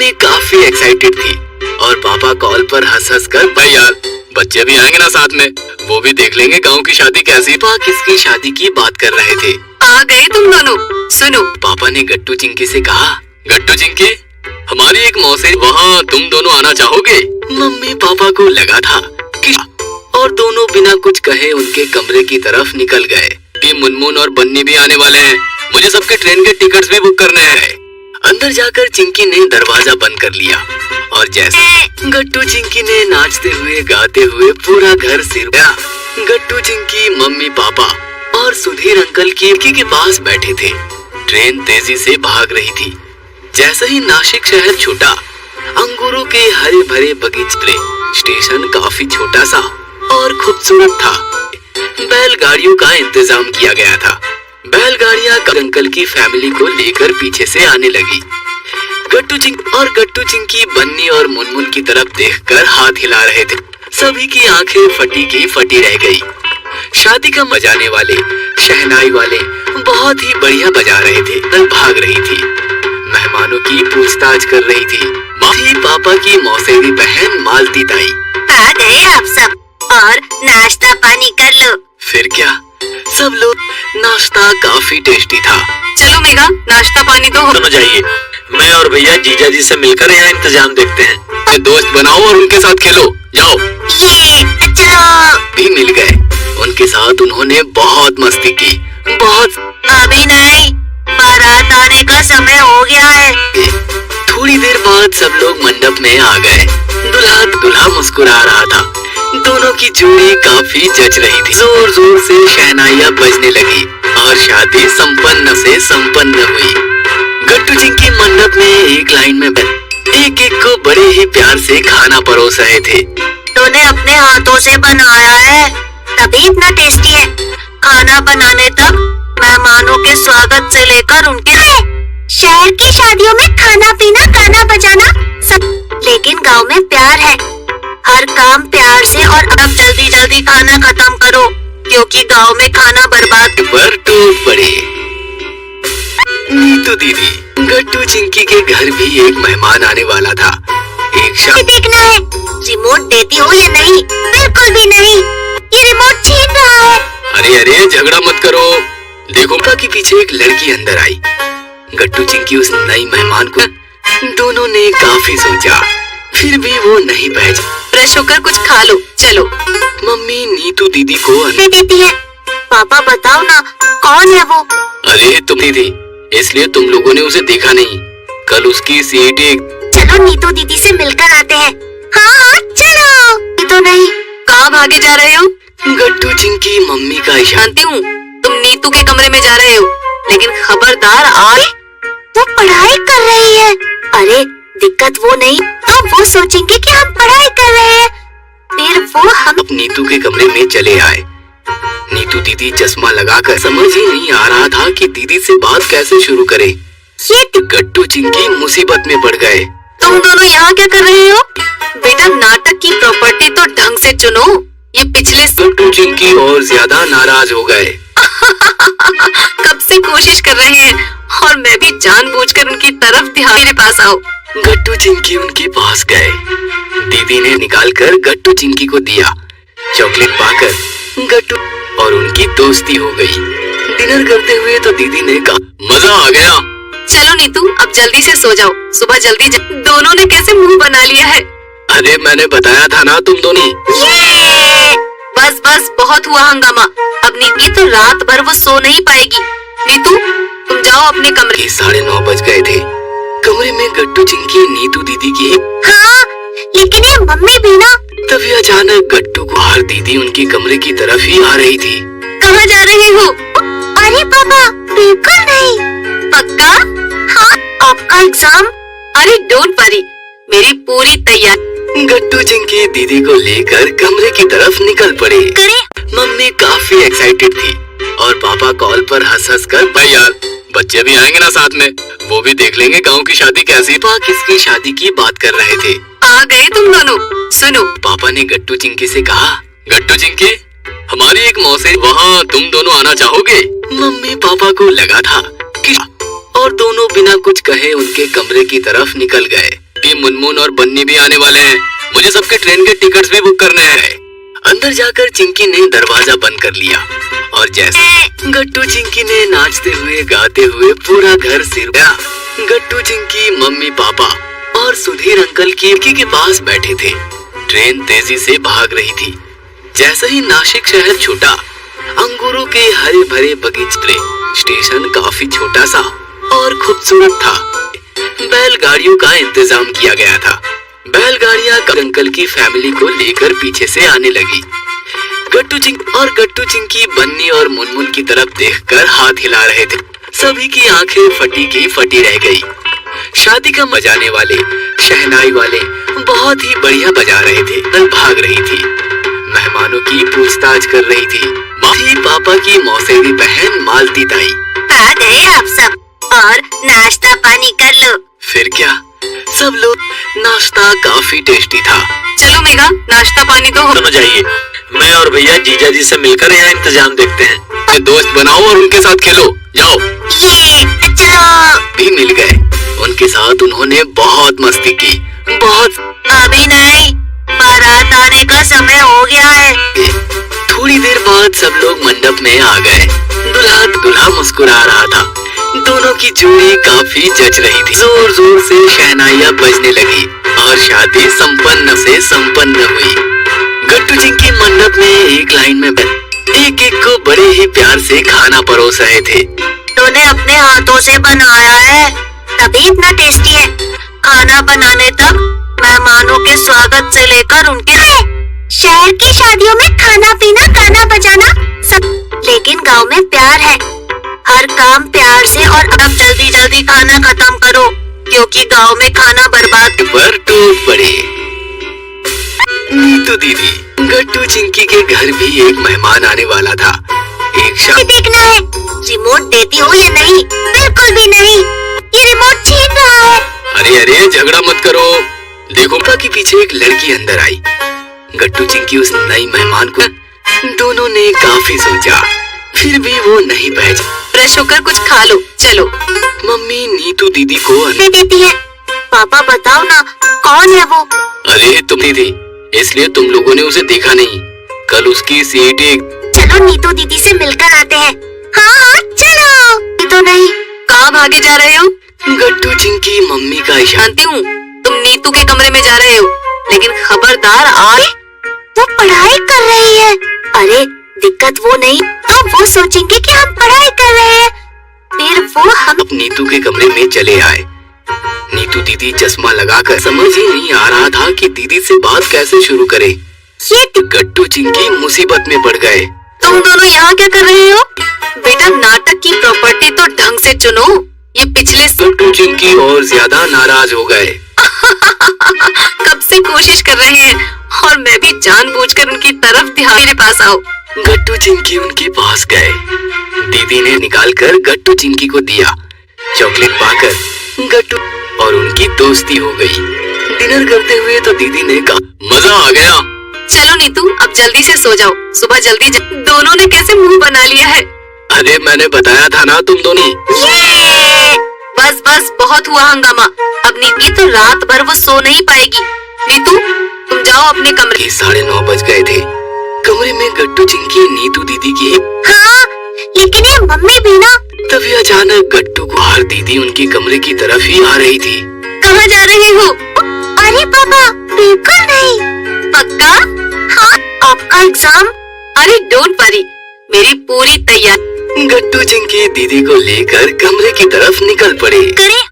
Mummy काफी excited थी और पापा कॉल पर हंस हंस कर, भाई यार बच्चे भी आएंगे ना साथ में, वो भी देख लेंगे गांव की शादी कैसी। पापा किसकी शादी की बात कर रहे थे। आ गए तुम दोनों। सुनो, पापा ने गट्टू चिंकी से कहा, गट्टू चिंकी हमारी एक मौसी, वहाँ तुम दोनों आना चाहोगे? मम्मी पापा को लगा था कि और दोनों बिना कुछ कहे उनके कमरे की तरफ निकल गए। मुनमुन और बन्नी भी आने वाले हैं, मुझे सबके ट्रेन के टिकट्स भी बुक करने हैं। अंदर जाकर चिंकी ने दरवाजा बंद कर लिया और जैसे गट्टू चिंकी ने नाचते हुए गाते हुए पूरा घर सिर गया। गट्टू चिंकी मम्मी पापा और सुधीर अंकल खिड़की के पास बैठे थे। ट्रेन तेजी से भाग रही थी। जैसे ही नासिक शहर छूटा, अंगूरों के हरे भरे बगीचे, स्टेशन काफी छोटा सा और खूबसूरत था। बैलगाड़ियों का इंतजाम किया गया था। बैलगाड़ियां अंकल की फैमिली को लेकर पीछे से आने लगी। गट्टू चिंकी बन्नी और मुनमुन की तरफ देखकर हाथ हिला रहे थे। सभी की आंखें फटी की फटी रह गई। शादी का बजाने वाले, शहनाई वाले बहुत ही बढ़िया बजा रहे थे। कल भाग रही थी, मेहमानों की पूछताछ कर रही थी। माही पापा की मौसेरी बहन मालती ताई। आ गए आप सब, और नाश्ता पानी कर लो। फिर क्या, सब लोग, नाश्ता काफी टेस्टी था। चलो मेघा, नाश्ता पानी तो हो जाइए, मैं और भैया जीजा जी से मिलकर यहाँ इंतजाम देखते हैं। दोस्त बनाओ और उनके साथ खेलो, जाओ। ये चलो। भी मिल गए, उनके साथ उन्होंने बहुत मस्ती की। बहुत। अभी नहीं, बारात आने का समय हो गया है। थोड़ी देर बाद सब लोग मंडप में आ गए। दूल्हा मुस्कुरा रहा था। दोनों की जोड़ी काफी जच रही थी। जोर जोर से शहनाइयां बजने लगी और शादी संपन्न से संपन्न हुई। गट्टू चिंकी मंडप में एक लाइन में एक एक को बड़े ही प्यार से खाना परोस रहे थे। तूने अपने हाथों से बनाया है, तभी इतना टेस्टी है। खाना बनाने तक मेहमानों के स्वागत से लेकर उनके शहर की शादियों में खाना पीना गाना बजाना सब, लेकिन गांव में प्यार है। हर काम प्यार से, और अब जल्दी जल्दी खाना खत्म करो, क्योंकि गांव में खाना बर्बाद पर टूट पड़े। नीतू दीदी, गट्टू चिंकी के घर भी एक मेहमान आने वाला था। एक शाम देखना है, रिमोट देती हो या नहीं? बिल्कुल भी नहीं, ये रिमोट छीन रहा है। अरे अरे झगड़ा मत करो। देखो पापा के पीछे एक लड़की अंदर आई। गट्टू चिंकी उस नई मेहमान को, दोनों ने काफी सोचा, फिर भी वो नहीं पहचान। फ्रेश होकर कुछ खा लो, चलो। मम्मी नीतू दीदी को देती है। पापा बताओ ना, कौन है वो? अरे तुम दीदी, इसलिए तुम लोगों ने उसे देखा नहीं। कल उसकी सीटी। चलो नीतू दीदी से मिलकर आते हैं। हाँ चलो। तो नहीं, कहाँ भागे जा रहे हो? गट्टू चिंकी मम्मी का इशारा। जानती हूँ तुम नीतू के कमरे में जा रहे हो, लेकिन खबरदार आज। वो पढ़ाई कर रही है। अरे दिक्कत वो नहीं, तो वो सोचेंगे कि हम पढ़ाई कर रहे हैं, फिर वो हम। नीतू के कमरे में चले आए। नीतू दीदी चश्मा लगाकर, समझ ही नहीं आ रहा था कि दीदी से बात कैसे शुरू करे। ये गट्टू चिंकी मुसीबत में पड़ गए। तुम दोनों यहाँ क्या कर रहे हो? बेटा, नाटक की प्रॉपर्टी तो ढंग से चुनो। ये पिछले गट्टू चिंकी और ज्यादा नाराज हो गए। कब से कोशिश कर रहे हैं, और मैं भी जानबूझकर उनकी तरफ ध्यान। मेरे पास आओ। गट्टू चिंकी उनके पास गए। दीदी ने निकालकर गट्टू चिंकी को दिया। चॉकलेट पाकर गट्टू और उनकी दोस्ती हो गई। डिनर करते हुए तो दीदी ने कहा, मजा आ गया। चलो नीतू, अब जल्दी से सो जाओ, सुबह जल्दी दोनों ने कैसे मुंह बना लिया है। अरे मैंने बताया था ना तुम दोनों। बस बस, बहुत हुआ हंगामा। अब नीतू तो रात भर वो सो नहीं पाएगी। नीतू तुम जाओ अपने कमरे। 9:30 बज गए थे। कमरे में गट्टू चिंकी नीतू दीदी की। हाँ, लेकिन ये मम्मी भी ना। तभी अचानक गट्टू को हर दीदी उनके कमरे की तरफ ही आ रही थी। कहाँ जा रही हो? अरे पापा, बिल्कुल नहीं। पक्का? हाँ, आपका एग्जाम। अरे डोंट वरी, मेरी पूरी तैयारी। गट्टू चिंकी दीदी को लेकर कमरे की तरफ निकल पड़े। मम्मी काफी एक्साइटेड थी और पापा कॉल पर हंस हंस कर, भाई यार बच्चे भी आएंगे ना साथ में, वो भी देख लेंगे गांव की शादी कैसी। पापा किसकी शादी की बात कर रहे थे। आ गए तुम दोनों। सुनो, पापा ने गट्टू चिंकी से कहा, गट्टू चिंकी हमारी एक मौसी, वहाँ तुम दोनों आना चाहोगे? मम्मी पापा को लगा था कि, और दोनों बिना कुछ कहे उनके कमरे की तरफ निकल गए। मम्मी, मुनमुन और बन्नी भी आने वाले हैं। मुझे सबके ट्रेन के टिकट्स भी बुक करने हैं। अंदर जाकर चिंकी ने दरवाजा बंद कर लिया और जैसे गट्टू चिंकी ने नाचते हुए गाते हुए पूरा घर सिर गया। गट्टू चिंकी मम्मी पापा और सुधीर अंकल खिड़की के पास बैठे थे। ट्रेन तेजी से भाग रही थी। जैसे ही नासिक शहर छूटा, अंगूरों के हरे भरे बगीचे, स्टेशन काफी छोटा सा और खूबसूरत था। बैलगाड़ियों का इंतजाम किया गया था। बैलगाड़ियां अंकल की फैमिली को लेकर पीछे से आने लगी। गट्टू चिंकी बन्नी और मुनमुन की तरफ देखकर हाथ हिला रहे थे। सभी की आंखें फटी की फटी रह गई। शादी का मजाने वाले, शहनाई वाले बहुत ही बढ़िया बजा रहे थे। भाग रही थी, मेहमानों की पूछताछ कर रही थी। माही पापा की मौसेरी बहन मालती ताई। आ गए आप सब, और नाश्ता पानी कर लो। फिर क्या, सब लोग। नाश्ता काफी टेस्टी था। चलो मेघा, नाश्ता पानी तो हो। समझ आइए, मैं और भैया जीजा जी से मिलकर यहाँ इंतजाम देखते हैं। दोस्त बनाओ और उनके साथ खेलो। जाओ। ये चलो। भी मिल गए। उनके साथ उन्होंने बहुत मस्ती की। बहुत। अभी नहीं, बारात आने का समय हो गया है। थोड़ी देर बाद सब लोग मंडप में आ गए। दूल्हा मुस्कुरा रहा था। दोनों की जोड़ी काफी जच रही थी। जोर जोर से शहनाइयां बजने लगी और शादी संपन्न से संपन्न हुई। गट्टू चिंकी मंडप में एक लाइन में एक एक को बड़े ही प्यार से खाना परोस रहे थे। तूने अपने हाथों से बनाया है, तभी इतना टेस्टी है। खाना बनाने तक मेहमानों के स्वागत से लेकर उनके शहर की शादियों में खाना पीना गाना बजाना सब, लेकिन गांव में प्यार है। हर काम प्यार से, और अब जल्दी जल्दी खाना खत्म करो, क्योंकि गांव में खाना बर्बाद। पर टूट पड़े। नीतू दीदी, गट्टू चिंकी के घर भी एक मेहमान आने वाला था। एक शाम देखना है रिमोट देती हो या नहीं। बिल्कुल भी नहीं, ये रिमोट छीन रहा है। अरे अरे झगड़ा मत करो। देखो, पापा के पीछे एक लड़की अंदर आई। गट्टू चिंकी उस नई मेहमान को, दोनों ने काफी सोचा, फिर भी वो नहीं पहचान। फ्रेश होकर कुछ खा लो। चलो। मम्मी नीतू दीदी को दे देती है। पापा बताओ ना, कौन है वो? अरे तुम दीदी, इसलिए तुम लोगों ने उसे देखा नहीं। कल उसकी सीटी। चलो नीतू दीदी से मिलकर आते हैं। हाँ चलो। तो नहीं, कहाँ भागे जा रहे हो? गट्टू चिंकी मम्मी का इशारा। जानती हूँ तुम नीतू के कमरे में जा रहे हो, लेकिन खबरदार आज। वो पढ़ाई कर रही है। अरे दिक्कत वो नहीं तो वो सोचेंगे कि हम पढ़ाई कर रहे हैं, फिर वो हम। अब नीतू के कमरे में चले आए। नीतू दीदी चश्मा लगाकर समझ ही नहीं आ रहा था कि दीदी से बात कैसे शुरू करे। ये गट्टू चिंकी मुसीबत में पड़ गए। तुम दोनों यहाँ क्या कर रहे हो? बेटा, नाटक की प्रॉपर्टी तो ढंग से चुनो। ये पिछले गट्टू चिंकी और ज्यादा नाराज हो गए। कब से कोशिश कर रहे हैं, और मैं भी जानबूझकर उनकी तरफ ध्यान। मेरे पास आओ। गट्टू चिंकी उनके पास गए। दीदी ने निकालकर गट्टू चिंकी को दिया। चॉकलेट पाकर गट्टू और उनकी दोस्ती हो गई। डिनर करते हुए तो दीदी ने कहा, मजा आ गया। चलो नीतू, अब जल्दी से सो जाओ, सुबह जल्दी दोनों ने कैसे मुंह बना लिया है। अरे मैंने बताया था ना तुम दोनों। बस बस, बहुत हुआ हंगामा। अब नीतू तो रात भर वो सो नहीं पाएगी। नीतू, तुम जाओ अपने कमरे। 9:30 बज गए थे। कमरे में गट्टू चिंकी नीतू दीदी की। हाँ, लेकिन ये मम्मी भी ना। तभी अचानक गट्टू को हर दीदी उनके कमरे की तरफ ही आ रही थी। कहाँ जा रही हो? अरे पापा, बिल्कुल नहीं। पक्का? हाँ, आपका एग्जाम। अरे डोंट वरी, मेरी पूरी तैयारी। गट्टू चिंकी दीदी को लेकर कमरे की तरफ निकल पड़े। करे